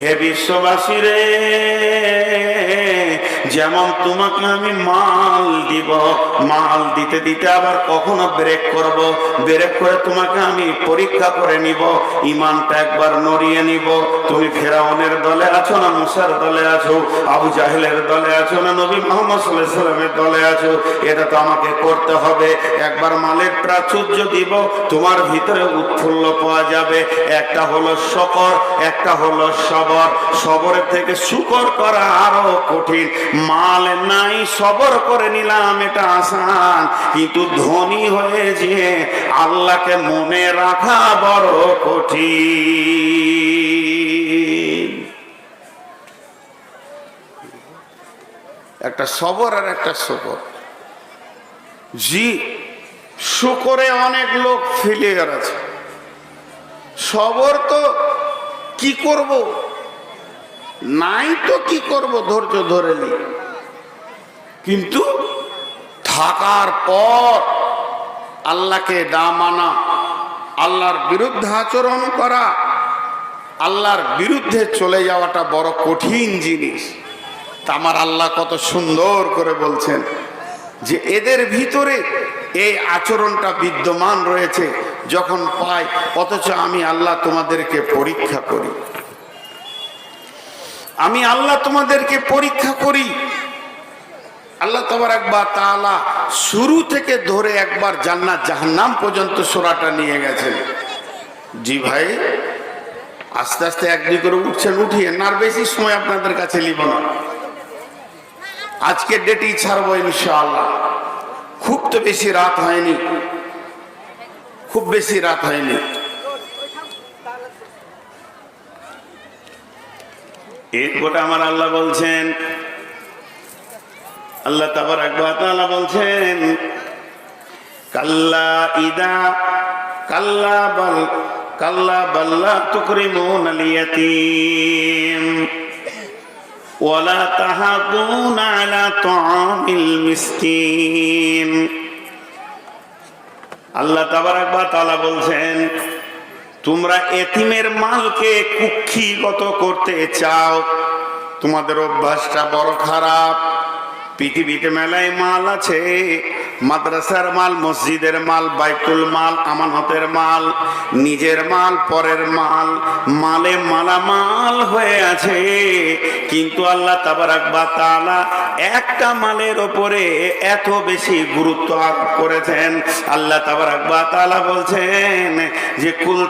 হে বিশ্ববাসী রে, যেমন তোমাকে আমি মাল দিব, মাল দিতে দিতে আবার কখনো ব্রেক করব, ব্রেক করে তোমাকে আমি পরীক্ষা করে নিব, ইমানটা একবার নড়িয়ে নিব। তুমি ফেরাউনের দলে আছো না মুসার দলে আছো, আবু জাহেলের দলে আছো না নবী মুহাম্মদ সাল্লাল্লাহু আলাইহি সাল্লামের দলে আছো, এটা তো আমাকে করতে হবে। একবার মালের প্রাচুর্য দিব, তোমার ভিতরে উৎফুল্ল পাওয়া যাবে। একটা হলো শকর, একটা হলো সবর। সবরের থেকে শুকর করা আরো কঠিন। মাল নাই, সবর করে নিলাম, এটা আসান, কিন্তু ধনী হয়ে যে আল্লাহকে মনে রাখা বড় কঠিন। একটা সবর আর একটা শুকর। জি, শুকরে অনেক লোক ফেলিয়ার আছে, সবর তো কি করব, নাই তো কি করব, ধৈর্য ধরে নি। কিন্তু থাকার পর আল্লাহকে না মানা, আল্লাহর বিরুদ্ধে আচরণ করা, আল্লাহর বিরুদ্ধে চলে যাওয়াটা বড় কঠিন জিনিস। তা আমার আল্লাহ কত সুন্দর করে বলছেন যে এদের ভিতরে এই আচরণটা বিদ্যমান রয়েছে। যখন পাই, অথচ আমি আল্লাহ তোমাদেরকে পরীক্ষা করি, আমি আল্লাহ তোমাদেরকে পরীক্ষা করি। আল্লাহ তাবারক ওয়া তাআলা শুরু থেকে ধরে একবার জান্নাত জাহান্নাম পর্যন্ত সূরাটা নিয়ে গেছেন। জি ভাই, আস্তে আস্তে এক দুই করে উঠছেন, উঠিয়ে না, আর বেশি সময় আপনাদের কাছে নিব না। আজকের ডেটেই ছাড়বো ইনশাআল্লাহ। খুব তো বেশি রাত হয়নি, খুব বেশি রাত হয়নি। এরপরে আমার আল্লাহ বলছেন, আল্লাহ তাবারক ওয়া তাআলা বলছেন, কাল্লা ইদা কাল্লা বাল কাল্লা বাল্লা তুকরিমুনাল ইয়াতীম ওয়ালা তাহাদুনা আলা তুআমিল মিসকিন। আল্লাহ তাবারক ওয়া তাআলা বলছেন, তোমরা এতিমের মালকে কুক্ষিগত করতে চাও, তোমাদের অভ্যাসটা বড় খারাপ। পৃথিবীতে মেলায় মাল আছে, মাদ্রাসার মাল, মসজিদের মাল, বাইতুল মাল, আমানতের মাল, নিজের মাল, পরের মাল, মালে মালামাল হয়ে আছে। কিন্তু আল্লাহ তাবারক ওয়া তাআলা একটা মালের ওপরে এত বেশি গুরুত্ব আরোপ করেছেন। আল্লাহ তাবারক ওয়া তাআলা বলছেন যে কুল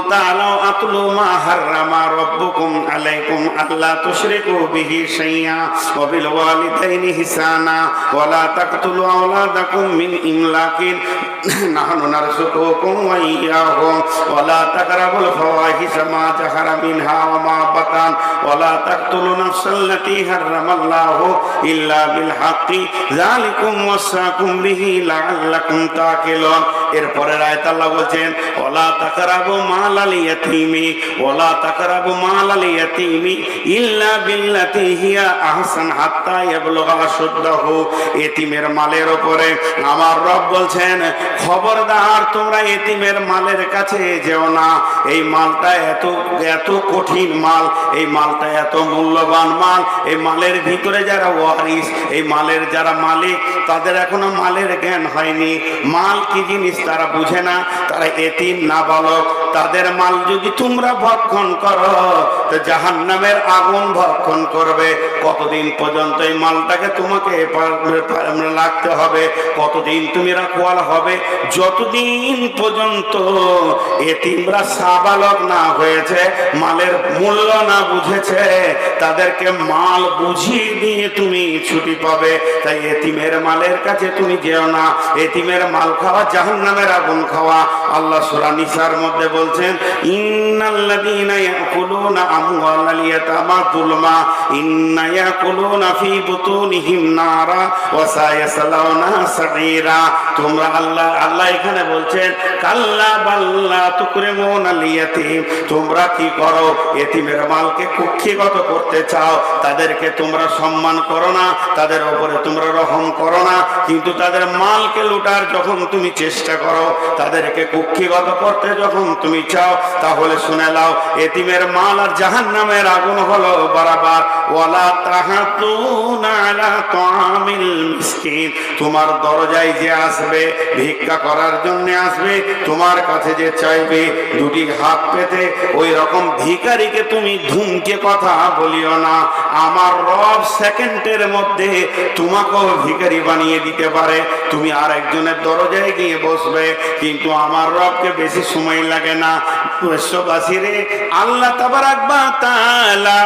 তাআলাউ আতলু মা হাররামা রাব্বুকুম আলাইকুম আল্লা তুশরিকু বিহি শাইআ ওয়া বিল ওয়ালিদাইনি ইহসানা ওয়া লা তাকতুলু আওলাদাকুম মিন ইমলাকিন নাহনু নারযুকুকুম ওয়া ইয়্যাহুম ওয়া লা তাকরাবুল ফাওয়াহিশা মা যাহারা মিনহা ওয়া মা বাতান ওয়া লা তাকতুলু নাফসাল্লাতী হাররামাল্লাহু ইল্লা বিল হাক্কি যালিকুম ওয়াসাকুম বিহি লাআল্লাকুম তাকিলুন। এরপরের আয়াত আল্লাহ বলছেন, ওয়ালা তাকরাবু মালাল ইয়াতীমি ওয়ালা তাকরাবু মালাল ইয়াতীমি ইল্লা বিল্লাতী হিয়া আহসান হাত্তা ইয়াবলুগা আশুদ্দাহু। এতিমের মালের উপরে আমার রব বলছেন, খবরদার তোমরা এতিমের মালের কাছে যেও না। এই মালটা এত এত কঠিন মাল, এই মালটা এত মূল্যবান মাল। এই মালের ভিতরে যারা ওয়ারিস, এই মালের যারা মালিক, তাদের এখনো মালের জ্ঞান হয়নি। মাল কি জিনিস তারা বুঝে না, তারা এতিম নাবালক। তাদের মাল যদি তোমরা ভক্ষণ করো তো জাহান্নামের আগুন ভক্ষণ করবে। কতদিন পর্যন্ত এই মালটাকে তোমাকে রাখতে হবে, কতদিন তুমি রাখওয়াল হবে? যতদিন পর্যন্ত এতিমরা সাবালক না হয়েছে, মালের মূল্য না বুঝেছে, তাদেরকে মাল বুঝিয়ে দিয়ে তুমি ছুটি পাবে। তাই এতিমের মালের কাছে তুমি যেও না। এতিমের মাল খাওয়া জাহান্নামের আগুন খাওয়া। আল্লাহ সূরা নিসার মধ্যে বলছেন, ইন্নাল্লাযীনা ইয়াকুলুনা আমওয়ালাল ইয়াতামা যুলমা ইন্না ইয়াকুলুনা ফী বুতুনিহিম নারা ওয়া সায়াসলাউনা সাঈরা। তোমরা আল্লাহ এখানে বলছেন কাল্লা বাল্লা তুকরিমুনাল ইয়াতীম, তোমরা কি করো, এতিমের মালকে কুক্ষিগত করতে চাও, তাদেরকে তোমরা সম্মান করো না, তাদের উপরে তোমরা রহম করো না, কিন্তু তাদের মালকে লুটার যখন তুমি চেষ্টা করো, তাদেরকে কুক্ষিগত করতে যখন তুমি চাও, তাহলে শুনে নাও এতিমের মাল আর জাহান্নামের আগুন হলো বারাবার। ওয়ালা তাহাতুনা আলা তাআমিল মিসকিন, তোমার দরজায় যে আসবে ভিক্ষা করার জন্য আসবে, তোমার কাছে যে চাইবে দুটি হাত পেতে, ওই রকম ভিখারিকে তুমি ধুমকে কথা বলিও না। আমার রব সেকেন্ডের মধ্যে তোমাকেও ভিখারি বানিয়ে দিতে পারে, তুমি আর একজনের দরজায় গিয়ে বসবে, কিন্তু আমার রবকে বেশি সময় লাগে না। বিশ্ববাসীরে, আল্লাহ তাবারাক ওয়া তাআলা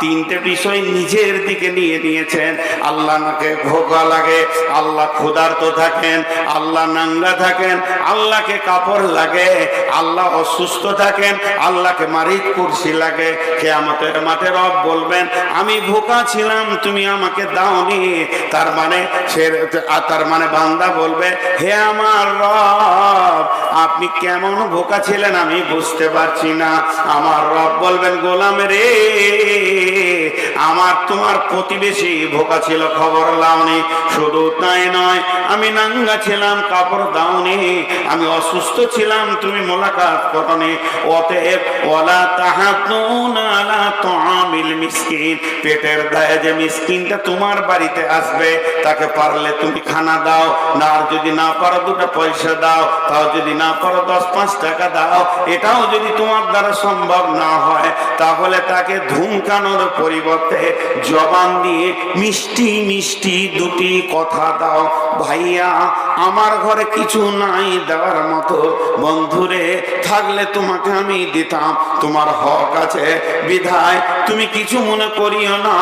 তিনটে বিষয় নিজের দিকে নিয়ে নিয়েছেন। আল্লাহ নাকে ভোগা লাগে, আল্লাহ ক্ষুধার্ত থাকেন, আল্লাহ নাঙ্গা থাকেন, আল্লাহকে কাপড় লাগে, আল্লাহ অসুস্থ থাকেন, আল্লাহকে মারিদ কুরসি লাগে। কিয়ামতের মাঠে রব বলবেন আমি ভোকা ছিলাম তুমি আমাকে দাওনি, তার মানে বান্দা বলবে হে আমার রব আপনি কেমন ভোকা ছিলেন আমি বুঝতে পারছি না। আমার রব বলবেন গোলাম রে, আমার তোমার প্রতিবেশী ভোকা ছিল খবর লাওনি, শুধু তাই নয় আমি নাঙ্গা ছিলাম কাপড় দাওনি, আমি অসুস্থ ছিলাম তুমি মোলাকাত করনি। অতএব ওয়ালা তাহাতুনা আলা তাআমিল মিসকিন, পেটের দায়ে যে মিসকিনটা তোমার বাড়িতে আসবে তাকে পারলে তুমি খানা দাও, না আর যদি না পারো দুটো পয়সা দাও, তাও যদি না পারো 10-5 টাকা দাও, এটাও যদি তোমার দ্বারা সম্ভব না হয় তাহলে তাকে ধুমকানোর পরিবর্তে জবান দিয়ে মিষ্টি মিষ্টি দুটি কথা দাও। ভাইয়া আমার ঘরে কিছু নাই দেওয়ার মতো, বন্ধুরে থাকলে তোমাকে আমি দিতাম, তোমার হক আছে বিধায় তুমি কিছু মনে করিও না,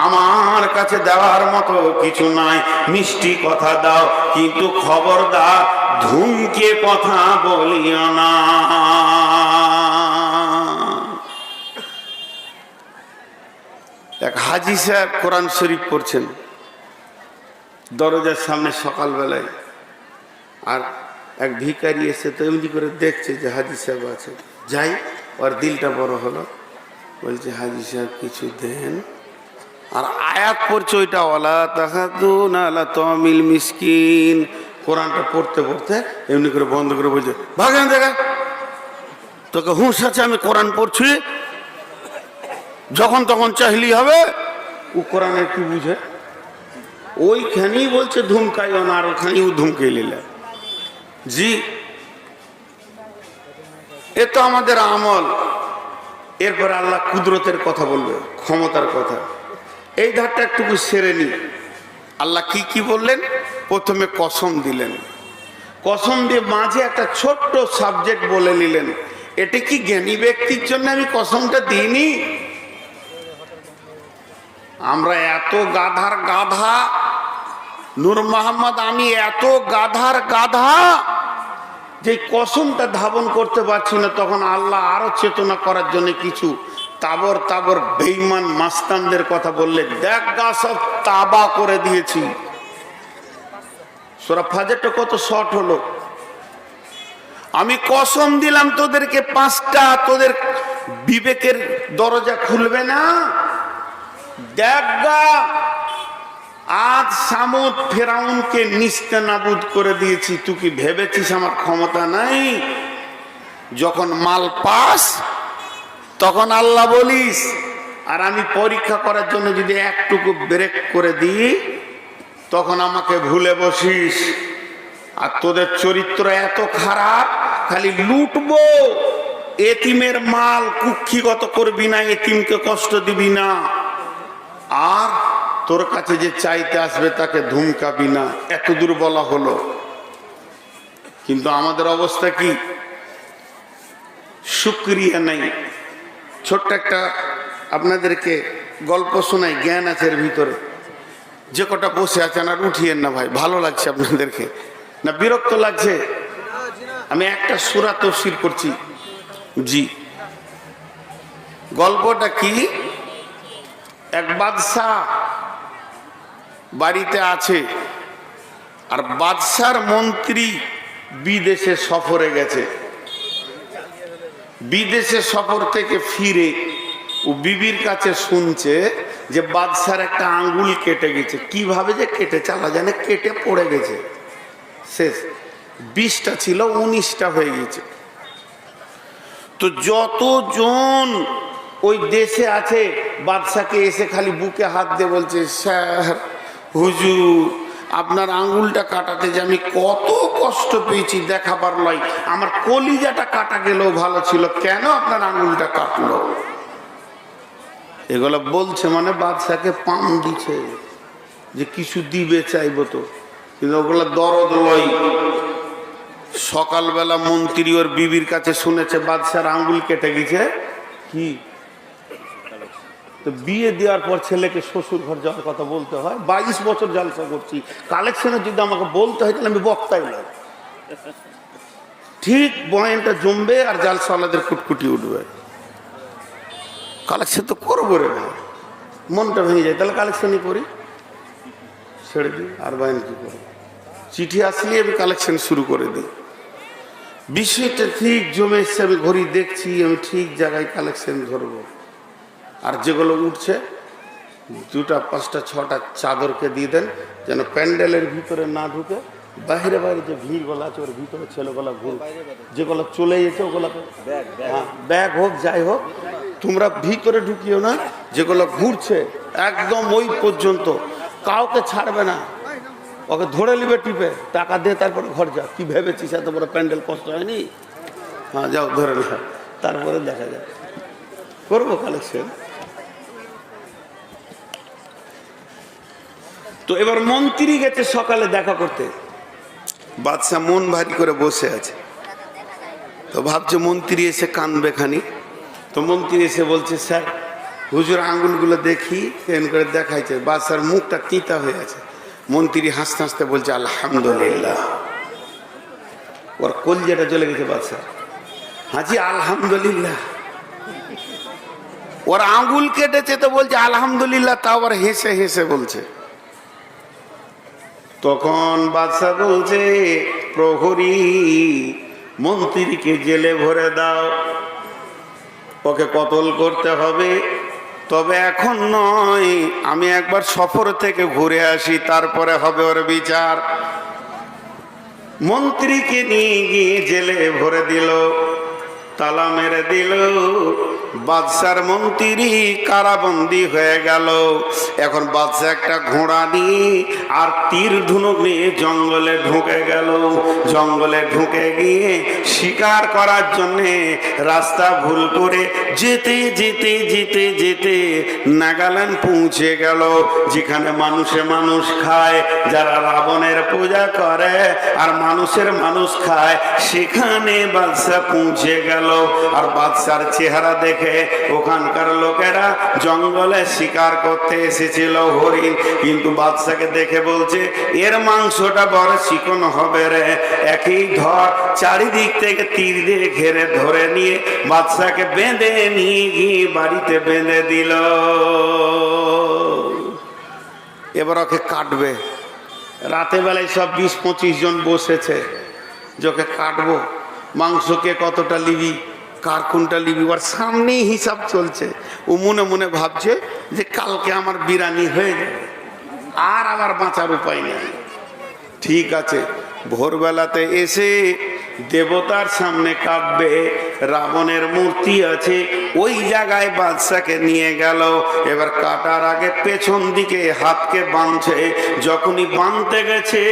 আমার কাছে দেওয়ার মতো কিছু নাই, মিষ্টি কথা দাও, কিন্তু খবরদার ধুমকে কথা বলিও না। এক হাজি সাহেব কোরআন শরীফ পড়ছেন দরজার সামনে সকালবেলায়, আর এক ভিখারি এসে তো এমনি করে দেখছে যে হাজি সাহেব আছে, যাই ওর দিলটা বড় হলো, বলছে হাজি সাহেব কিছু দেন, আর আয়াত পড়ছে ওইটা ওয়ালা তাহাতুনা আলা তাআমিল মিসকিন, কোরআনটা পড়তে পড়তে এমনি করে বন্ধ করে বলছে ভাগেন দেখা, তোকে হুঁশ আছে আমি কোরআন পড়ছি, যখন তখন চাইলেই হবে। ও কোরআনের কি বুঝে, ওইখানেই বলছে ধুমকাইও না, আর ওখানেই ধুমকে নিলে। জি এ তো আমাদের আমল। এরপর আল্লাহ কুদরতের কথা বলবে, ক্ষমতার কথা। এই ধারটা একটু সেরে নি। আল্লাহ কি কি বললেন, প্রথমে কসম দিলেন, কসম দিয়ে মাঝে একটা ছোট্ট সাবজেক্ট বলে নিলেন, এটা কি জ্ঞানী ব্যক্তির জন্য আমি কসমটা দিইনি? আমরা এত গাধার গাধা, নূর মোহাম্মদ আমি এত গাধার গাধা যে কসমটা ধাবন করতে পারছি না। তখন আল্লাহ আরো চেতনা করার জন্য কিছু তাবর তাবর বেঈমান মাস্তানদের কথা বললে, দেখ গা সব তাবা করে দিয়েছি। সূরা ফাজরটা কত শর্ট হলো। আমি কসম দিলাম তোদেরকে 5টা, তোদের বিবেকের দরজা খুলবে না। দেখ গা আজ সামুদ ফেরাউনকে নিস্তেনাবুদ করে দিয়েছি, তুই কি ভেবেছিস আমার ক্ষমতা নাই? যখন মাল পাস তখন আল্লাহ বলিস, আর আমি পরীক্ষা করার জন্য যদি একটুকু ব্রেক করে দিই তখন আমাকে ভুলে বসিস। আর তোদের চরিত্র এত খারাপ, খালি লুটবো, এতিমের মাল কুক্ষিগত করবি না, এতিমকে কষ্ট দিবি না, আর তোর কাছে যে চাইতে আসবে তাকে ধুমকাবি না। এত দূর বলা হলো, কিন্তু আমাদের অবস্থা কি? শুকরিয়া নাই। ছোট্ট একটা আপনাদেরকে গল্প শোনাই, জ্ঞান আছে এর ভিতরে। যে কটা বসে আছেন আর উঠিয়েন না ভাই, ভালো লাগছে আপনাদেরকে না বিরক্ত লাগছে? আমি একটা সূরা তাফসীর করছি। জি, গল্পটা কি? এক বাদশা বাড়িতে আছে, আর বাদশার মন্ত্রী বিদেশে সফরে গেছে। বিদেশে সফর থেকে ফিরে ও বিবির কাছে শুনছে যে বাদশার একটা আঙ্গুল কেটে গেছে। কিভাবে যে কেটে চালা জানে, কেটে পড়ে গেছে, শেষ। 20টা ছিল 19টা হয়ে গেছে। তো যতজন ওই দেশে আছে বাদশাকে এসে খালি বুকে হাত দিয়ে বলছে, স্যার হুজুর আপনার আঙ্গুলটা কাটাতে যে আমি কত কষ্ট পেয়েছি দেখাবার নয়, আমার কলিজাটা কাটা গেলেও ভালো ছিল, কেন আপনার আঙ্গুলটা কাটলো? এগুলো বলছে মানে বাদশাকে পাম দিছে যে কিছু দিবে চাইবো তো, কিন্তু ওগুলো দরদ লয়। সকালবেলা মন্ত্রী ওর বিবির কাছে শুনেছে বাদশার আঙ্গুল কেটে গেছে। কি তো বিয়ে দেওয়ার পর ছেলেকে শ্বশুর ঘর যাওয়ার কথা বলতে হয়? 22 বছর জালসা করছি, কালেকশনে যদি আমাকে বলতে হয় তাহলে আমি বক্তাই নয়। ঠিক বয়ানটা জমবে আর জালসাওয়ালাদের কুটকুটি উঠবে। কালেকশন তো করবো রে ভাই, মনটা ভেঙে যায়, তাহলে কালেকশনই করি, ছেড়ে দিই। আর বয়ান কি করবো? চিঠি আসলে আমি কালেকশন শুরু করে দিই। বিষয়টা ঠিক জমে এসছে, আমি ঘড়ি দেখছি, আমি ঠিক জায়গায় কালেকশন ধরবো। আর যেগুলো উঠছে 2টা 5টা 6টা চাদরকে দিয়ে দেন, যেন প্যান্ডেলের ভিতরে না ঢুকে, বাইরে বাইরে যে ভিড়গুলো আছে ওর ভিতরে ছেলেগুলো ঘুর, যেগুলো চলে যেছে ওগুলোকে ব্যাগ হোক যাই হোক তোমরা ভিতরে ঢুকিও না, যেগুলো ঘুরছে একদম ওই পর্যন্ত কাউকে ছাড়বে না। ওকে ধরে নিবে টিপে, টাকা দিয়ে তারপরে ঘর যা। কি ভেবেছিস এত বড় প্যান্ডেল কষ্ট হয়নি? হ্যাঁ যাও ধরে না, তারপরে দেখা যায়, করবো কালেকশন। তো এবার মন্ত্রী গেছে সকালে দেখা করতে, বাদশা মন ভারী করে বসে আছে। তো ভাবছে মন্ত্রী এসে কানবে খানি। তো মন্ত্রী এসে বলছে, স্যার হুজুর আঙ্গুলগুলো দেখি, কেন করে দেখাইছে। বাদশার মুখটা তিতা হয়ে আছে। মন্ত্রী হাসতে হাসতে বলছে, আলহামদুলিল্লাহ। ওর কলজেটা চলে গেছে বাদশা। হাজি আলহামদুলিল্লাহ, ওর আঙ্গুল কেটেছে তো বলছে আলহামদুলিল্লাহ, তা আবার হেসে হেসে বলছে। তখন বাদশা বলছে, প্রহরী মন্ত্রীকে জেলে ভরে দাও, ওকে কতল করতে হবে, তবে এখন নয়, আমি একবার সফর থেকে ঘুরে আসি, তারপরে হবে ওর বিচার। মন্ত্রীকে নিয়ে গিয়ে জেলে ভরে দিল, তালা মেরে দিল। বাদশার মন্ত্রী কারাবন্দী হয়ে গেল। এখন বাদশা একটা ঘোড়া নিয়ে আর তীর ধনুক নিয়ে জঙ্গলে ঢুকে গেল। জঙ্গলে ঢুকে গিয়ে শিকার করার জন্যে রাস্তা ভুল করে যেতে যেতে যেতে যেতে নাগাল্যান্ড পৌঁছে গেল, যেখানে মানুষে মানুষ খায়, যারা রাবণের পূজা করে আর মানুষের মানুষ খায়, সেখানে বাদশা পৌঁছে গেল। আর বাদশার চেহারা দেখে ওখানকার লোকেরা জঙ্গলে শিকার করতে এসেছিল হরিণ, কিন্তু বাদশাকে দেখে বলছে, এর মাংসটা বড় চিকন হবে রে। একই ধর চারিদিক থেকে তীর দিয়ে ঘেরে ধরে নিয়ে বাদশাকে বেঁধে নিয়ে গিয়ে বাড়িতে বেঁধে দিল। এবার ওকে কাটবে। রাতে বেলায় সব 20-25 জন বসেছে যে ওকে কাটবো, মাংসকে কতটা লিবি, কার কোনটা লিবি, ওর সামনেই হিসাব চলছে। ও মনে মনে ভাবছে যে কালকে আমার বিরানি হয়ে যাবে, আর আমার বাঁচার উপায় নেই। ঠিক আছে, ভোরবেলাতে এসে দেবতার সামনে কাঁদবে, রাবণের মূর্তি আছে ওই জায়গায় বাদশাকে নিয়ে গেল। এবার কাটার আগে পেছন দিকে হাতকে বাঁধছে। যখনই বাঁধতে গেছে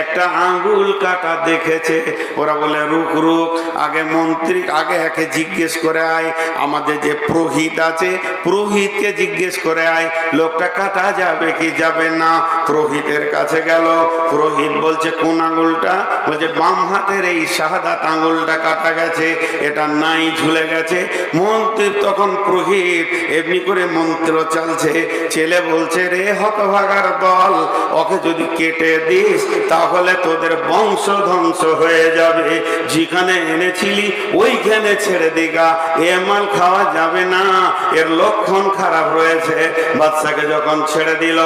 একটা আঙ্গুল কাটা দেখেছে। ওরা বলে, রুক রুক, আগে মন্ত্রী, আগে একে জিজ্ঞেস করে আয়, আমাদের যে পুরোহিত আছে পুরোহিতকে জিজ্ঞেস করে আয়, লোকটা কাটা যাবে কি যাবে না। পুরোহিতের কাছে গেল। পুরোহিত বলছে, কোন আঙ্গুলটা? বলছে, বাম হাতের এই শাহাদাত আঙ্গুলটা কাটা গেছে। গেছে, এটা নাই ঝুলে গেছে। মন্ত্রী তখন পুরোহিত এমনি করে মন্ত্র চালছে। ছেলে বলছে, রে হতভাগার দল, ওকে যদি কেটে দিস তাহলে তোদের বংশ ধ্বংস হয়ে যাবে। যেখানে এনেছিলি ওইখানে ছেড়ে দিগা, এ মাল খাওয়া যাবে না, এর লক্ষণ খারাপ রয়েছে। বাচ্চাকে যখন ছেড়ে দিল,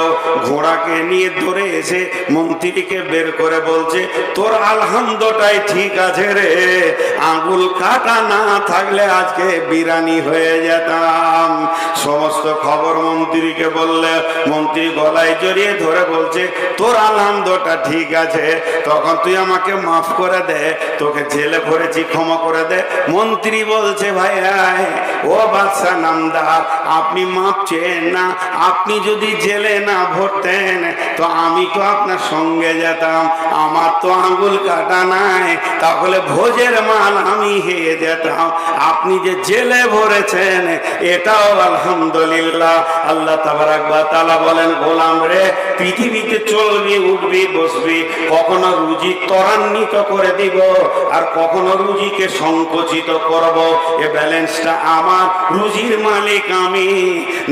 ঘোড়াকে নিয়ে ধরে এসে মন্ত্রীকে বের করে বলছে, তোর আলহামদটাই ঠিক আছে রে, আঙ্গুল কাটা না থাকলে আজকে বিরানি হয়ে যেতাম। সমস্ত খবর মন্ত্রীকে বললে, মন্ত্রী গলায় জড়িয়ে ধরে বলছে, তোর আলহামদটা ঠিক আছে, তখন তুই আমাকে মাফ করে দে, তোকে জেলে ভরেছি, ক্ষমা করে দে। মন্ত্রী বলছে, ভাই ও বাদশা নামদার, আপনি মাপ চেন না, আপনি যদি জেলে না ভরতেন তো আমি তো আপনার সঙ্গে যেতাম, আমার তো আঙ্গুল কাটা নাই, তাহলে ভোজের মাল আমি হেয়ে যেতাম। আপনি যে জেলে ভরেছেন এটাও আলহামদুলিল্লাহ। আল্লাহ তাবারাক ওয়া তাআলা বলেন, গোলাম রে, পৃথিবীতে চলবি, উঠবি, বসবি, কখনো রুজি ত্বরান্বিত করে দিব আর কখনো রুজিকে সংকুচিত করব। এ ব্যালেন্সটা আমার, রুজির মালিক আমি।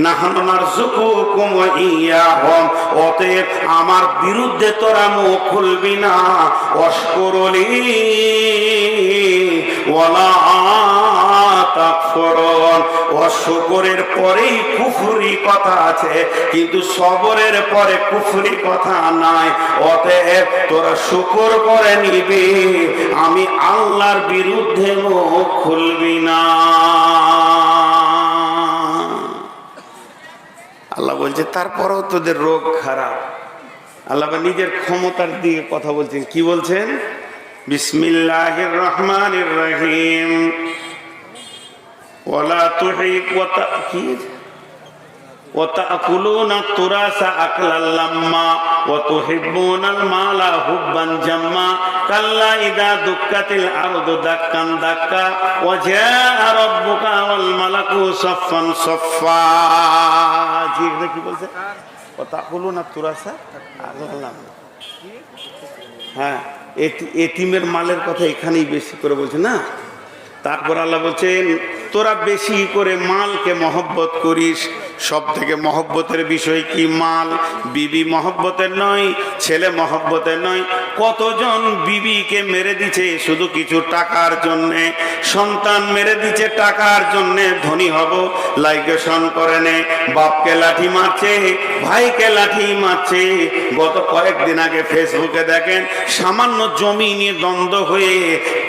নাহনু নারযুকুকুম ওয়া ইয়াহুম, অতএব আমার বিরুদ্ধে তোরা মুখ খুলবি না। ওয়াশকুরলি ওয়ালা তাকফুরুন, অশুকরের পরেই কুফরি কথা আছে, কিন্তু সবরের পরে কুফরি কথা নাই। অতএব তোরা শুকর করে নিবি, আমি আল্লাহর বিরুদ্ধে মুখ খুলবি না। আল্লাহ বলছে, তারপরেও তোদের রোগ খারাপ। আল্লাহ নিজের ক্ষমতার দিকে কথা বলছেন। কি বলছেন? বিসমিল্লাহির রহমানির রহিম। ওয়ালা তুহিক ওয়া তাকিদ ওয়া তাকুলুনা তুরাসা আকলাল লাম্মা ওয়া তুহিব্বুনাল মালা হুব্বান জাম্মা কাল্লা ইযা দুক্কাতিল আরদু দাক্কান দাক্কা ওয়া জাআ রাব্বুকা ওয়াল মালাকু সাফফান সাফফা। জি, কি বলছে? ওয়া তাকুলুনা তুরাসা আকলাল লাম্মা। হ্যাঁ, এতিমের মালের কথা এখানেই বেশি করে বলছে না। তারপর আল্লাহ বলছেন, তোরা বেশি করে মালকে মহব্বত করিস। সব থেকে মহব্বতের বিষয় কি? মাল। বিবি মহব্বতের নয়, ছেলে মহব্বতের নয়। কতজন বিবিকে মেরে দিছে শুধু কিছু টাকার জন্যে, সন্তান মেরে দিচ্ছে টাকার জন্যে, ধনী হব লাইগেশন করে নে, বাপকে লাঠি মারছে, ভাইকে লাঠি মারছে। গত কয়েকদিন আগে ফেসবুকে দেখেন, সামান্য জমি নিয়ে দ্বন্দ্ব হয়ে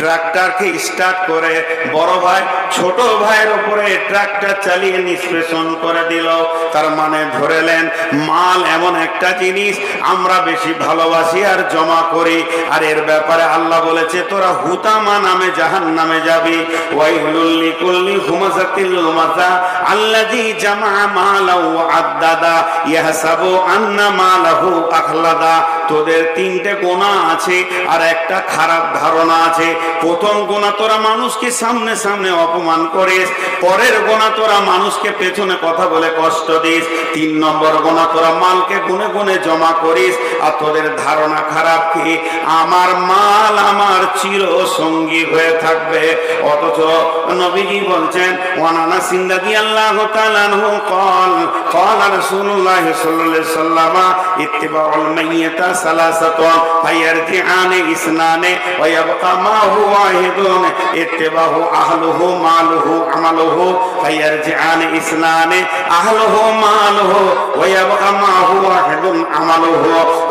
ট্রাক্টরকে স্টার্ট করে বড় ভাই ছোট ভাইয়ের উপরে ট্রাক্টর চালিয়ে নিষ্পেষণ করে দিল। তার মানে ধরেলেন, মাল এমন একটা জিনিস আমরা বেশি ভালোবাসি আর জমা করি। আর এর ব্যাপারে আল্লাহ বলেছে, তোরা হুতামা নামে জাহান্নামে যাবি। ওয়াইলুল লিকুল্লি হুমাযাতিল লুমাযা আল্লাযী জামা মালাহু ওয়া আদ্দাদা ইয়াহসাবু আন্না মালাহু আখলাদা। তোদের তিনটে গুনাহ আছে আর একটা খারাপ ধারণা আছে। প্রথম গুনাহ, তোরা মানুষকে সামনে সামনে অপমান করিস। পরের গুনাহ, তোরা মানুষকে পেছনে কথা বলে কষ্ট দিস। 3 নম্বর গুনাহ, তোরা মালকে গুনে গুনে জমা করিস। আর তোদের ধারণা খারাপ কি? আমার মাল আমার চির সঙ্গী হয়ে থাকবে। অথচ নবীজি বলছেন, ওয়ানানা সিন্দাদি আল্লাহ তাআলা আনহু قال قال رسول الله صلى الله عليه وسلم اتباع الميت ثلاثه فيرجعان اثنان ويبقى ما هو واحد اتباع اهله ماله عمله فيرجعان اثنان اهله ماله ويبقى ما هو واحد عمله।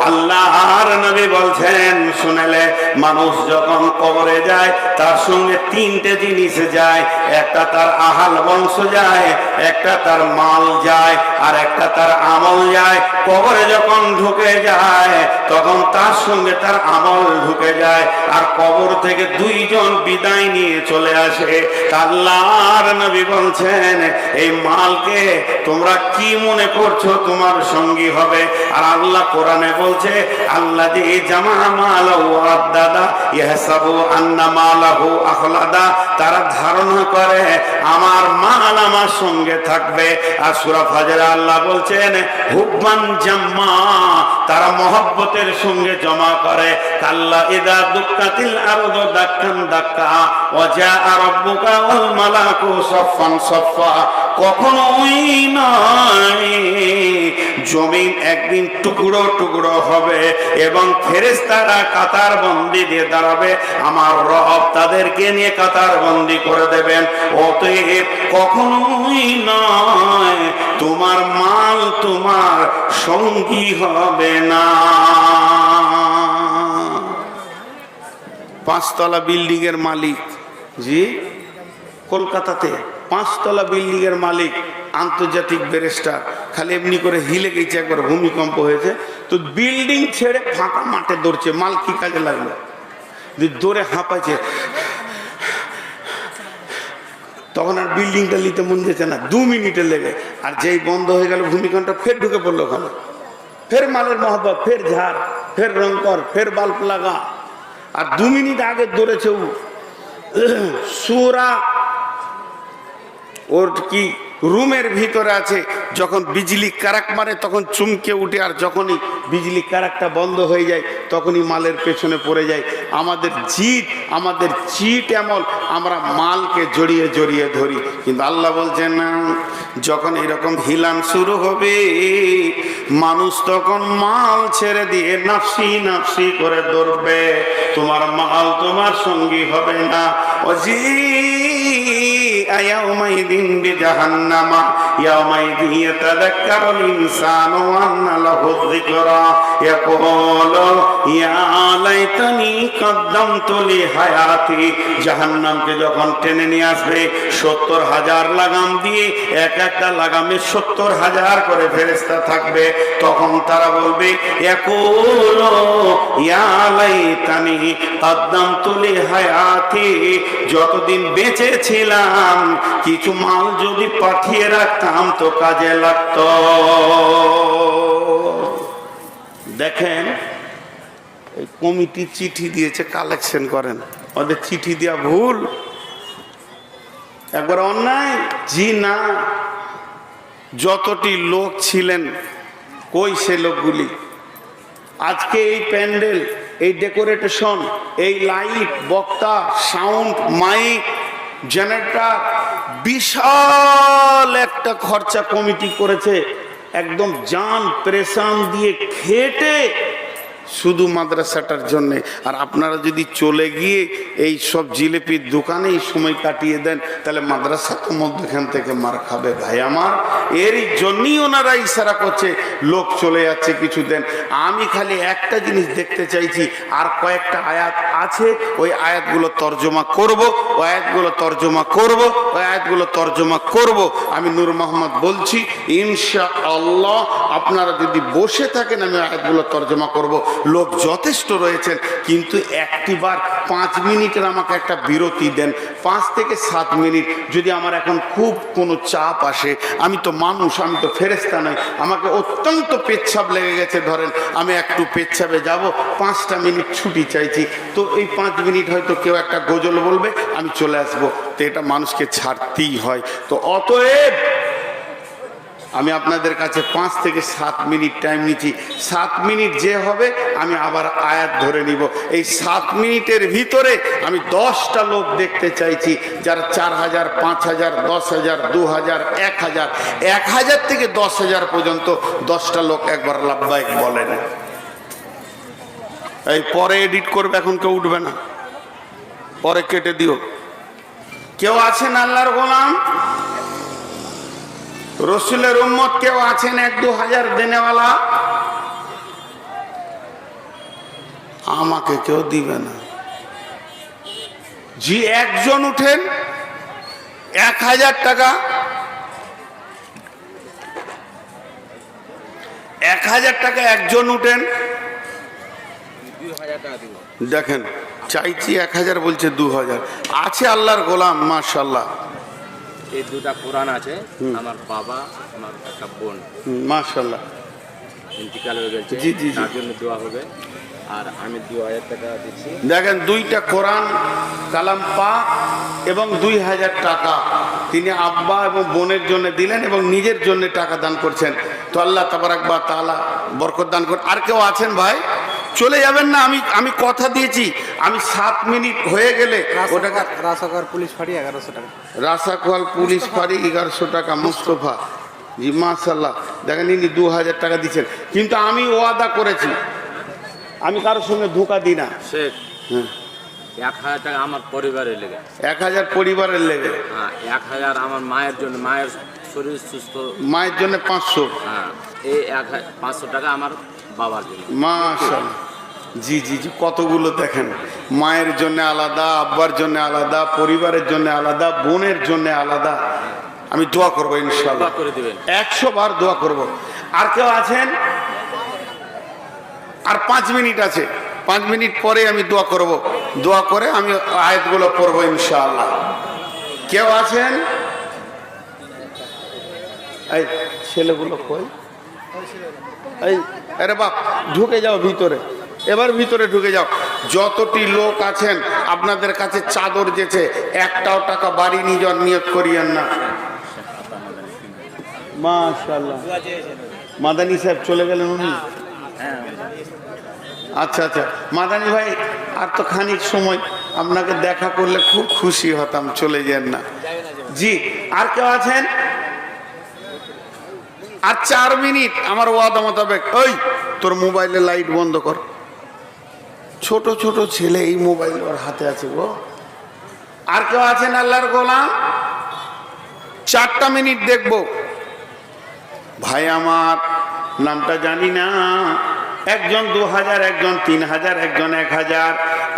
আল্লাহর নবী বলছেন, শুনলে, মানুষ যখন কবরে যায় তার সঙ্গে তিনটে জিনিস যায়। একটা তার আহাল বংশ যায়, একটা তার মাল যায়, আর একটা তার আমল যায়। কবরে যখন ঢুকে যায় তখন তার সঙ্গে তার আমল ঢুকে যায়, আর কবর থেকে 2 জন বিদায় নিয়ে চলে আসে। আল্লাহর নবী বলছেন এই মালকে তোমরা কি মনে করছো তোমার সঙ্গী হবে? আর আল্লাহ কোরআনে বলছে আল্লাযী জামা মালাহু আদাদা ইয়াহসাবু আন্না মালাহু আখলাদা, তারা ধারণা করে আমার মাল আমার সঙ্গে থাকবে। আর সূরা ফাজরে আল্লাহ বলছেন হুব্বান জাম্মা, তারা মহব্বতের সঙ্গে জমা করে। কাল্লা ইযা দুক্কাতিল আরদু দাক্কান দাক্কা ওয়া জাআ রাব্বুকা ওয়াল মালাকু সাফফান সাফফা, কখনোই নয়, জমিন একদিন টুকরো টুকরো হবে এবং ফেরেশতারা কাতার বন্দি দিয়ে দাঁড়াবে, আমার রব তাদেরকে নিয়ে কাতার বন্দি করে দেবেন। অতএব কখনোই নয় তোমার মাল তোমার সঙ্গী হবে না। 5 তলা বিল্ডিং এর মালিক, জি কলকাতাতে 5 তলা বিল্ডিং এর মালিক, আন্তর্জাতিক ব্যারিস্টার, খালি এমনি করে হিলে গেছে, একবার ভূমিকম্প হয়েছে তো বিল্ডিং ছেড়ে ফাঁকা মাঠে দৌড়ছে। মাল কি কাজে লাগলো? দৌড়ে হাঁপাইছে, তখন আর বিল্ডিংটা নিতে মন যেছে না, 2 মিনিটে লেগে। আর যেই বন্ধ হয়ে গেল ভূমিকম্পটা, ফের ঢুকে পড়লো ওখানে, ফের মালের মহব্বত, ফের ঝাড়, ফের রং কর, ফের বাল্ব লাগা। আর 2 মিনিট আগে দৌড়েছে ও সুরা, ওর কি রুমের ভিতরে আছে, যখন বিজলি কারাক মারে তখন চুমকে উঠে, আর যখনই বিজলি কারাকটা বন্ধ হয়ে যায় তখনই মালের পেছনে পড়ে যায়। আমাদের চিট এমন, আমরা মালকে জড়িয়ে জড়িয়ে ধরি। কিন্তু আল্লাহ বলছেন না, যখন এরকম হিলান শুরু হবে মানুষ তখন মাল ছেড়ে দিয়ে নাফসি নাফসি করে দৌড়বে, তোমার মাল তোমার সঙ্গী হবে না। ওজি ইয়াউমাইদিন বিজাহান্নামা ইয়াউমাইদিন ইয়াতাযাক্কারুল ইনসানু ওয়া আন্না লাহু যিকরা ইয়াকুলু ইয়া লাইতানি কদ্দামতু লি হায়াতি। জাহান্নামকে যখন টেনে নিয়ে আসবে 70,000 লাগাম দিয়ে, এক একটা লাগামে 70,000 করে ফেরেশতা থাকবে, তখন তারা বলবে ইয়াকুলু ইয়া লাইতানি কদ্দামতু লি হায়াতি, যতদিন বেঁচে ছিলাম কিছু মাল যদি পাঠিয়ে রাখতাম তো কাজে লাগতো। দেখেন এই কমিটি চিঠি দিয়েছে, কালেকশন করেন, ওদের চিঠি দেওয়া ভুল, একবার অন্যায়? জি না। যতটি লোক ছিলেন কই সে লোকগুলি? আজকে এই প্যান্ডেল, এই ডেকোরেশন, এই লাইট, বক্তা, সাউন্ড, মাইক, জেনারেটর, বিশাল একটা খরচা কমিটি করেছে, একদম জান প্রেসান দিয়ে খেটে শুধু মাদ্রাসাটার জন্যে। আর আপনারা যদি চলে গিয়ে এই সব জিলেপির দোকানেই সময় কাটিয়ে দেন তাহলে মাদ্রাসা তো মধ্যখান থেকে মার খাবে। ভাই আমার, এরই জন্যই ওনারা ইশারা করছে, লোক চলে যাচ্ছে কিছু দেন। আমি খালি একটা জিনিস দেখতে চাইছি, আর কয়েকটা আয়াত আছে, ওই আয়াতগুলো তর্জমা করব, ওই আয়াতগুলো তর্জমা করব, ওই আয়াতগুলো তর্জমা করব। আমি নূর মোহাম্মদ বলছি, ইনশাআল্লাহ আপনারা যদি বসে থাকেন আমি আয়াতগুলো তর্জমা করব। লোক যথেষ্ট রয়েছেন, কিন্তু একটিবার 5 মিনিটের আমাকে একটা বিরতি দেন, 5 থেকে 7 মিনিট। যদি আমার এখন খুব কোনো চাপ আসে, আমি তো মানুষ, আমি তো ফেরেশতা নই, আমাকে অত্যন্ত পেচ্ছাপ লেগে গেছে, ধরেন আমি একটু পেচ্ছাপে যাব, 5টা মিনিট ছুটি চাইছি, তো এই 5 মিনিট হয়তো কেউ একটা গজল বলবে, আমি চলে আসবো, তো এটা মানুষকে ছাড়তেই হয়। তো অতএব আমি আপনাদের কাছে 5 থেকে 7 মিনিট টাইম নিচ্ছি। 7 মিনিট যে হবে আমি আবার আয়াত ধরে নিব। এই 7 মিনিটের ভিতরে আমি 10টা লোক দেখতে চাইছি, যারা 4,000, 5,000, 10,000, 2,000, 1,000, 1,000 থেকে 10,000 পর্যন্ত 10টা লোক একবার লাব্বাইক বলেন। এই পরে এডিট করবে, এখন কেউ উঠবে না, পরে কেটে দিও। কেউ আছেন আল্লাহর গোলাম, রসুলের উম্মত কেউ আছেন 1-2 হাজার দেনেওয়ালা? আমাকে কেউ দিবে না। জি একজন উঠেন, 1,000 টাকা, 1,000 টাকা একজন উঠেন। দেখেন চাইছি 1,000, বলছে 2,000। আছে আল্লাহর গোলাম, মাশাআল্লাহ এই দুটা কোরআন আছে। আমার বাবা, আমার একটা বোন মাশাআল্লাহ ইন্তিকাল হয়ে গেছে, জি, জি, জি। তার জন্য দোয়া হবে। আর আমি 2000 টাকা দিচ্ছি। দেখেন, 2টা কোরআন কালাম পাক এবং 2000 টাকা তিনি আব্বা এবং বোনের জন্য দিলেন এবং নিজের জন্য টাকা দান করছেন। তো আল্লাহ তাবারাক ওয়া তাআলা বরকত দান করুন। আর কেউ আছেন ভাই? চলে যাবেন না, আমি কথা দিয়েছি, আমি 7 মিনিট হয়ে গেলে ওটাকে রাসাকার পুলিশ ফাঁড়ি 1100 টাকা। রাসাকওয়াল পুলিশ ফাঁড়ি 1100 টাকা। মুস্তফা জি মাশাআল্লাহ, দেখেন ইনি 2000 টাকা দিচ্ছেন। কিন্তু আমি ওয়াদা করেছি, আমি কারোর সঙ্গে ধোঁকা দিই না। শেখ, হ্যাঁ, 1000 টাকা আমার পরিবারের লেগে। 1000 পরিবারের লেগে। হ্যাঁ, 1000 আমার মায়ের জন্য, মায়ের শরীর সুস্থ, মায়ের জন্য 500। হ্যাঁ, এই 500 টাকা আমার বাবার জন্য। মাশাআল্লাহ, জি জি জি, কতগুলো দেখেন, মায়ের জন্য আলাদা, আব্বার জন্য আলাদা, পরিবারের জন্য আলাদা, বোনের জন্য আলাদা। আমি দোয়া করবো ইনশাআল্লাহ, দোয়া করে দিবেন। 100 বার দোয়া করব। আর কেউ আছেন? আর 5 মিনিট আছে, 5 মিনিট পরে আমি দোয়া করব। দোয়া করে আমি আয়াতগুলো পড়বো ইনশাআল্লাহ। কেউ আছেন? এই ছেলেগুলো কই? এই আরে বাপ, ঢুকে যাও ভিতরে, এবার ভিতরে ঢুকে যাও। যতটি লোক আছেন আপনাদের কাছে চাদর যেছে, একটাও টাকা বাড়ি নিয়ত করিয়েন না। মাশাআল্লাহ, মাদানী সাহেব চলে গেলেন উনি? আচ্ছা আচ্ছা, মাদানী ভাই আর তো খানিক সময়, আপনাকে দেখা করলে খুব খুশি হতাম, চলে যান না। জি, আর কেউ আছেন? আর 4 মিনিট আমার ওয়াদা মোতাবেক। ওই তোর মোবাইলে লাইট বন্ধ কর। ছোট ছোট ছেলে এই মোবাইল ওর হাতে আছে গো। আর কেউ আছেন আল্লাহর গোলাম? 4টা মিনিট দেখব। ভাই আমার নামটা জানি না, একজন 2000, একজন 3000, একজন 1000,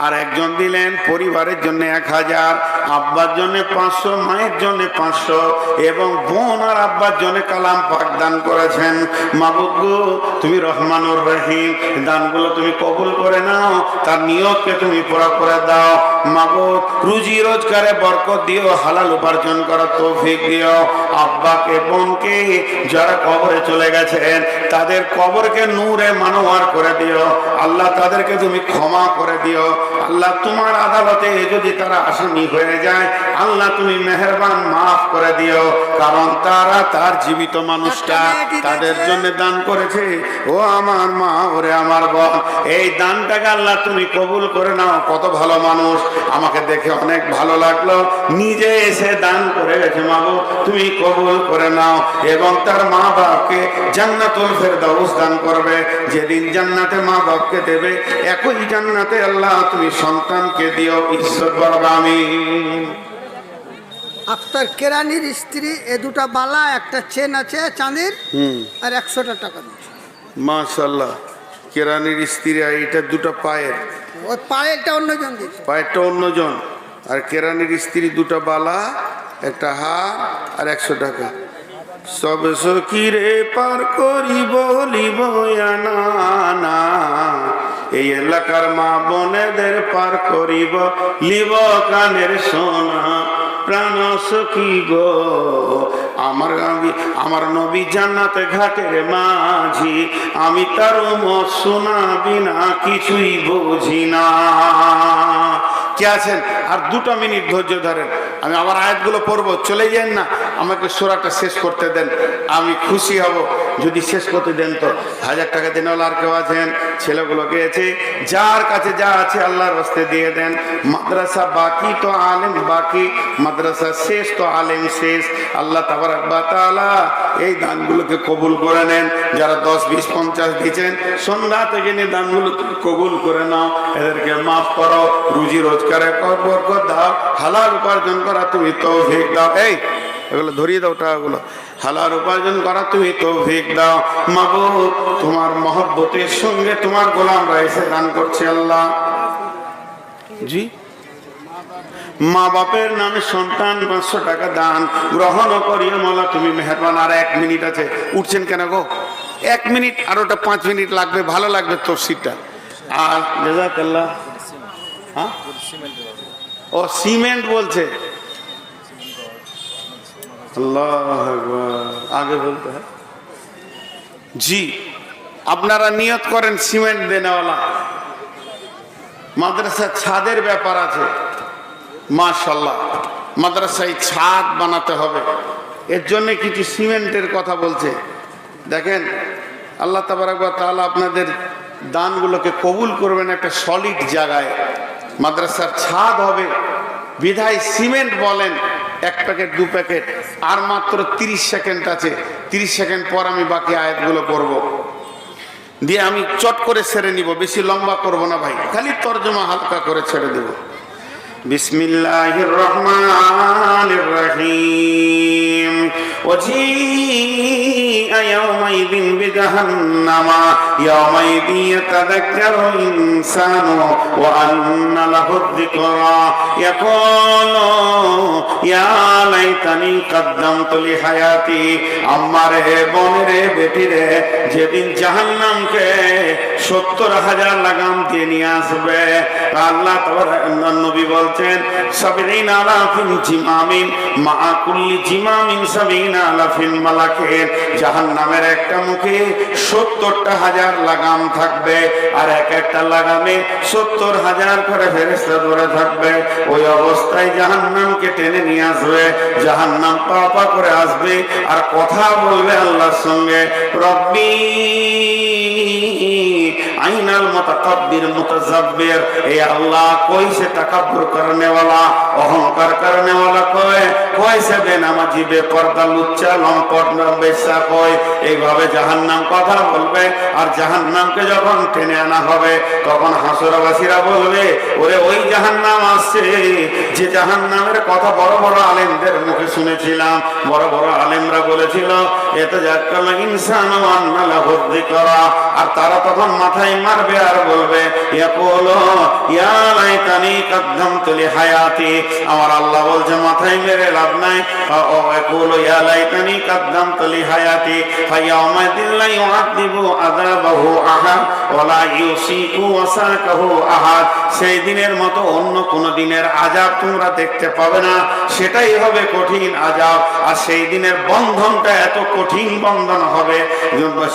আর একজন দিলেন পরিবারের জন্য 1000, আব্বার জন্য 500, মায়ের জন্য 500 এবং বোন আর আব্বার জন্য কালাম পাক দান করেছেন। মাবুদ গো, তুমি রহমানুর রহিম, দানগুলো তুমি কবুল করে নাও, তার নিয়তকে তুমি পুরা করে দাও। মাবুদ, রুজি রোজগারে বরকত দিও, হালাল উপার্জন করার তৌফিক দিও। আব্বাকে, বোনকে যারা কবরে চলে গেছেন তাদের কবরকে নূরে মানোয়ার করে দিও আল্লাহ, তাদেরকে তুমি ক্ষমা করে দিও আল্লাহ। তোমার আদালতে যদি তারা আসামি হয়ে যায় আল্লাহ, তুমি মেহেরবান মাফ করে দিও, কারণ তারা তার জীবিত মানুষটা তাদের জন্য দান করেছে। ও আমার মা, ওরে আমার বোন, এই দানটাকে আল্লাহ তুমি কবুল করে নাও। কত ভালো মানুষ, আমাকে দেখে অনেক ভালো লাগলো, নিজে এসে দান করে গেছে। মাগো, তুমি কবুল করে নাও এবং তার মা বাপকে জান্নাতুল ফেরদাউস দান করবে। যেদিন জান্নাতে মা বাপকে দেবে, একই জান্নাতে আল্লাহ তুমি সন্তানকে দিও। ঈশ্বর বলবে আমিন। আক্তার কেরানির স্ত্রী, এ দুটা বালা, একটা চেন আছে চাঁদের, আর 100 টাকা দিচ্ছে। মাশাআল্লাহ, কেরানির স্ত্রী, আর এটা দুটো পায়ের, ওই পায়েরটা অন্যজন দিচ্ছে। পায়েরটা অন্যজন, আর কেরানির স্ত্রী দুটো বালা, একটা হার আর 100 টাকা। সব সখীরে পার করিব লিব না, এই এলাকার মা বোনেদের পার করিব লিব কানের সোনা। প্রাণ সখী গো আমার নবী জান্নাতে ঘাটের মাঝি, আমি তার মত শোনাবি না, কিছুই বুঝি না। কে আছেন? আর 2 মিনিট ধৈর্য ধরেন, আমি আবার আয়াতগুলো পড়বো, চলে যান না, আমাকে সূরাটা শেষ করতে দেন, আমি খুশি হব যদি শেষ করতে দেন। তো 1000 টাকা দিন। আর কেউ আছেন? ছেলেগুলো গিয়েছে, যার কাছে যা আছে আল্লাহর রাস্তায় দিয়ে দেন। মাদ্রাসা বাকি তো আলেম বাকি, মাদ্রাসা শেষ তো আলেম শেষ। আল্লাহ তাবারাক ওয়া তাআলা এই দানগুলোকে কবুল করে নেন। যারা 10, 20, 50 দিচ্ছেন, সন্ধ্যা থেকে নিয়ে দানগুলো কবুল করে নাও, এদেরকে মাফ করো, রুজি রোজগারে বরকত দাও, হালাল উপার্জন করা তুমি তৌফিক দাও। এই এগুলো ধরিয়ে দাও, টাকাগুলো হালাল উপার্জন করা তুমি তৌফিক দাও। মাবুদ, তোমার মহব্বতের সঙ্গে তোমার গোলামরা এসে দান করছে আল্লাহ। জি, মা বাপের নামে সন্তান 500 টাকা দান গ্রহণ করিও মাওলা, তুমি মেহেরবান। আর 1 মিনিট আছে, উঠছেন কেন গো? 1 মিনিট, আর ওটা 5 মিনিট লাগবে, ভালো লাগবে তফসিরটা। আর জাযাকাল্লাহ। ও সিমেন্ট বলছে, আল্লাহ আকবার। আগে বলতে হয় জি। আপনারা নিয়ত করেন সিমেন্ট দেনেওয়ালা, মাদ্রাসার ছাদের ব্যাপার আছে। মাশাআল্লাহ, মাদ্রাসায় ছাদ বানাতে হবে, এর জন্য কিছু সিমেন্টের কথা বলছে। দেখেন আল্লাহ তাবারক ওয়া তাআলা আপনাদের দানগুলোকে কবুল করবেন। একটা সলিড জায়গায় মাদ্রাসার ছাদ হবে, বিধায় সিমেন্ট বলেন 1 প্যাকেট 2 প্যাকেট। আর মাত্র 30 সেকেন্ড আছে, 30 সেকেন্ড পর আমি বাকি আয়াতগুলো পড়ব, দিয়ে আমি চট করে ছেড়ে নিব, বেশি লম্বা করব না ভাই, খালি তর্জমা হালকা করে ছেড়ে দেব। বিসমিল্লাহির রহমানির রহিম। وجيء يومئذ بجهنم يومئذ يتذكر الإنسان وأن له الذكرى يقول يا ليتني قدمت لحياتي। আমার হে বোন রে বেটি রে, যেদিন জাহান্নামকে 70,000 লাগাম দিয়ে নিয়ে আসবে, আল্লাহ তাআলা নবী বলছেন 70,000 জিমামিন মা কুল্লি জিমামিন 70,000 মালাকের। জাহান্নামের একটা মুখে 70,000 লাগাম থাকবে, আর এক একটা লাগামে 70,000 করে ফেরেশতা ধরে থাকবে। ওই অবস্থায় জাহান্নামকে টেনে নিয়ে আসবে, জাহান্নাম পা পা করে আসবে আর কথা বলবে আল্লাহর সঙ্গে, রব্বি আইনাল মুতাকাব্বির মুতাজাব্বির। এই আল্লাহ কই সে তাকাব্বুর করনে वाला, অহংকার করনে वाला কই সে বেনামাজি বেপরদা লুচ্চা লম্পট বেশ্যা কই। এইভাবে জাহান্নাম কথা বলবে, আর জাহান্নামকে যখন টেনে আনা হবে তখন হাসরবাসীরা বলবে, ওরে ওই জাহান্নাম আসছে যে জাহান্নামের কথা বড় বড় আলেমদের মুখে শুনেছিলাম। বড় বড় আলেমরা বলেছিল এতে যাক্কাল ইনসানু আন্না লাহু যিকরা। আর তারা তখন মাথায় মারবে আর বলবে ইয়াকুলু ইয়া লাইতানি কাদ্দামতু লিহায়াতি। আমার আল্লাহ বলছে মাথায় মেরে লাভ নাই। ও ইয়াকুলু ইয়া লাইতানি কাদ্দামতু লিহায়াতি ফায়াউমাইদিন লা ইউআযিবু আযাবাহু আহাদ ওয়া লা ইউসিকু ওয়াসাকাহু আহাদ। সেই দিনের মতো অন্য কোন দিনের আযাব তোমরা দেখতে পাবে না, সেটাই হবে কঠিন আযাব। আর সেই দিনের বন্ধনটা এত কঠিন বন্ধন হবে,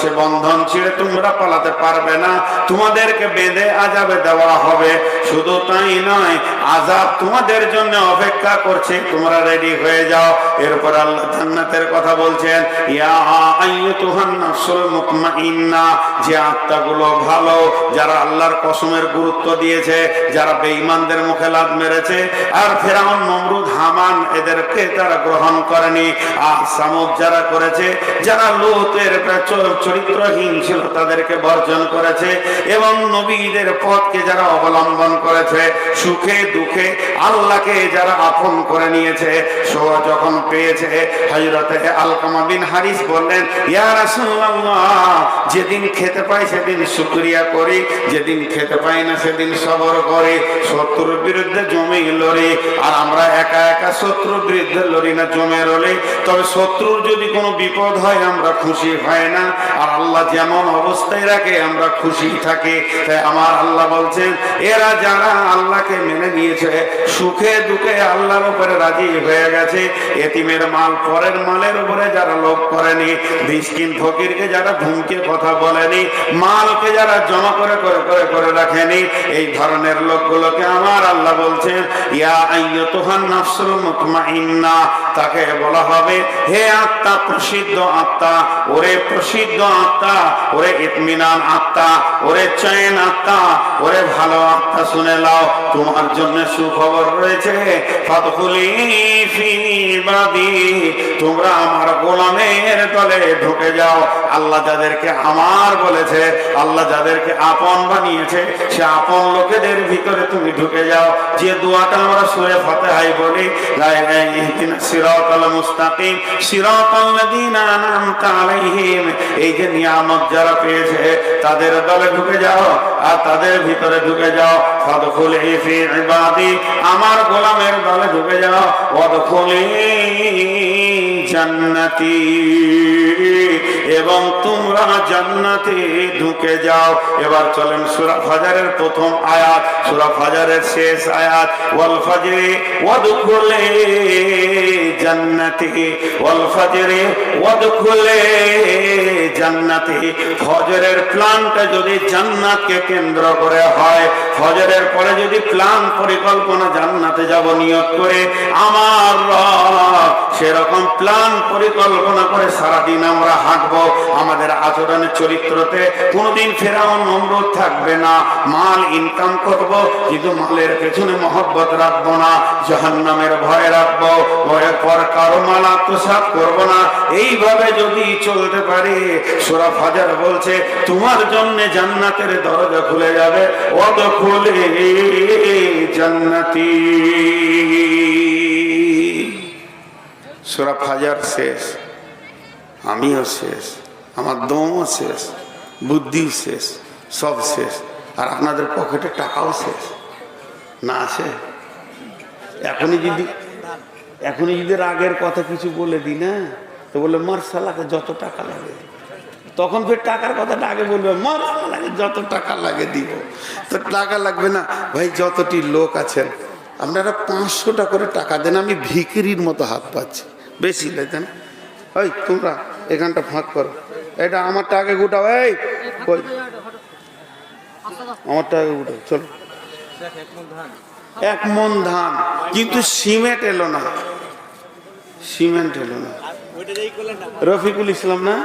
সে বন্ধন ছেড়ে তোমরা পালাতে পারবে না, তোমাদেরকে বেঁধে আযাবে দেওয়া হবে। শুধু তাই নয়, আযাব তোমাদের জন্য অপেক্ষা করছে, তোমরা রেডি হয়ে যাও। এরপর আল্লাহ জান্নাতের কথা বলছেন, ইয়া আইয়ুতুহান নাফসুল মুতমাইন্না, যে আত্মাগুলো ভালো, যারা আল্লাহর কসমের গুরুত্ব দিয়েছে, যারা বেঈমানদের মুখে লাত মেরেছে, আর ফেরাউন নমরুদ হামান এদেরকে তারা গ্রহণ করেনি, আর সামুদ যারা করেছে, যারা লূতের চরিত্রহীন ছিল তাদেরকে বর্জন করেছে, এবং নবীদের পথকে যারা অবলম্বন করেছে, সুখে দুঃখে আল্লাহকে যারা আপন করে নিয়েছে, সোয়া যখন পেয়েছে, হযরতে আলকামা বিন হারিস বললেন, ইয়া রাসূলুল্লাহ, যেদিন খেতে পাই সেদিন শুকরিয়া করি, যেদিন খেতে পাই না সেদিন সবর করি, শত্রুর বিরুদ্ধে জমে লড়ি। আর আমরা একা একা শত্রুর বিরুদ্ধে লড়ি না, জমে লড়ি। তবে শত্রুর যদি কোনো বিপদ হয় আমরা খুশি হয় না, আর আল্লাহ যেমন অবস্থায় রাখে আমরা খুশি থাকি। তাই আমার আল্লাহ বলছেন, এরা যারা আল্লাহকে মেনে নিয়েছে, সুখে দুঃখে আল্লাহর উপরে রাজি হয়ে গেছে, এতিমের মাল পরের মালের উপরে যারা লোভ করেনি, মিসকিন ফকিরকে যারা ধুমকে কথা বলেনি, মালকে যারা জমা করে করে করে করে রাখেনি, এই ধরনের লোকগুলোকে আমার আল্লাহ বলছেন, ইয়া আইয়ুতুহান নাফসুল মুতমাইন্না, তাকে বলা হবে, হে আত্মা, প্রসিদ্ধ আত্মা, ওরে প্রসিদ্ধ আত্মা, ওরে ইতমিনান আত্মা, ওরে চয়ন আত্মা, ওরে ভালো আত্মা, শুনে নাও, তোমার জন্য সুখবর রয়েছে। ফাদখুলি ফি ইবাদি, তোমরা আমার গোলামের দলে ঢুকে যাও। আল্লাহ যাদেরকে আমার বলেছে, আল্লাহ যাদেরকে আপন বানিয়েছে, সে আপন লোকেদের ভিতরে তুমি ঢুকে যাও। যে দোয়াটা আমরা সূরা ফাতিহায় বলি, লা ইহদিনাস সিরাতাল মুস্তাকিম সিরাতাল লাযিনা আনআমতা আলাইহিম, এই যে নিয়ামত যারা পেয়েছে তাদের দলে ঢুকে যাও, আর তাদের ভিতরে ঢুকে যাও। ফাদখুলি ফি ইবাদি, আমার গোলামের দলে ঢুকে যাও। ওয়াদখুলি জান্নাতি, এবং তোমরা জান্নাতে ঢুকে যাও। এবার চলেন সূরা ফাজরের প্রথম আয়াত, সূরা ফাজরের শেষ আয়াত, ওয়াল ফাজরি ওয়াদখুলি জান্নাতি ওয়াল ফাজরি ওয়াদখুলি জান্নাতি। ফজরের প্ল্যানটা যদি জান্নাতকে কেন্দ্র করে হয়, ফজরের পরে যদি প্ল্যান পরিকল্পনা জান্নাতে যাব নিয়ত করে, আমার রব সেরকম প্ল্যান পরিকল্পনা করে সারাদিন আমরা হাঁটবো। আমাদের আচরণের চরিত্রতে কোনোদিন ফেরাউন নমরুদ থাকবে না। মাল ইনকাম করব, কিন্তু মালের পেছনে মহব্বত রাখবো না, জাহান্নামের ভয় রাখবো, ভয়ের পর কারো মাল আত্মসাৎ করবো না। এইভাবে যদি চলতে পারে, সূরা ফাজর বলছে তোমার জন্য জান্নাতের দরজা খুলে যাবে। ওয়াদখুলি জান্নাতি। সূরা ফাজর শেষ, আমিও শেষ, আমার দমও শেষ, বুদ্ধিও শেষ, সব শেষ, আর আপনাদের পকেটে টাকাও শেষ না আছে। এখনই যদি রাগের কথা কিছু বলে দিই না, তো বললে মার শালাকে যত টাকা লাগে, তখন ফের টাকার কথাটা আগে বলবে, মার শালাকে যত টাকা লাগে দিব। তো টাকা লাগবে না ভাই, যতটি লোক আছেন আপনারা 500টা করে টাকা দেন, আমি ভিখিরির মতো হাত পাচ্ছি, বেশি দেন। ওই তোমরা এখানটা ফাঁক করো, এটা আমার টাকা গুটাও, এই কই আমার টাকা গুটাও, চলো। 1 মণ ধান, কিন্তু সিমেন্ট এলো না, সিমেন্ট এলো না। রফিকুল ইসলাম না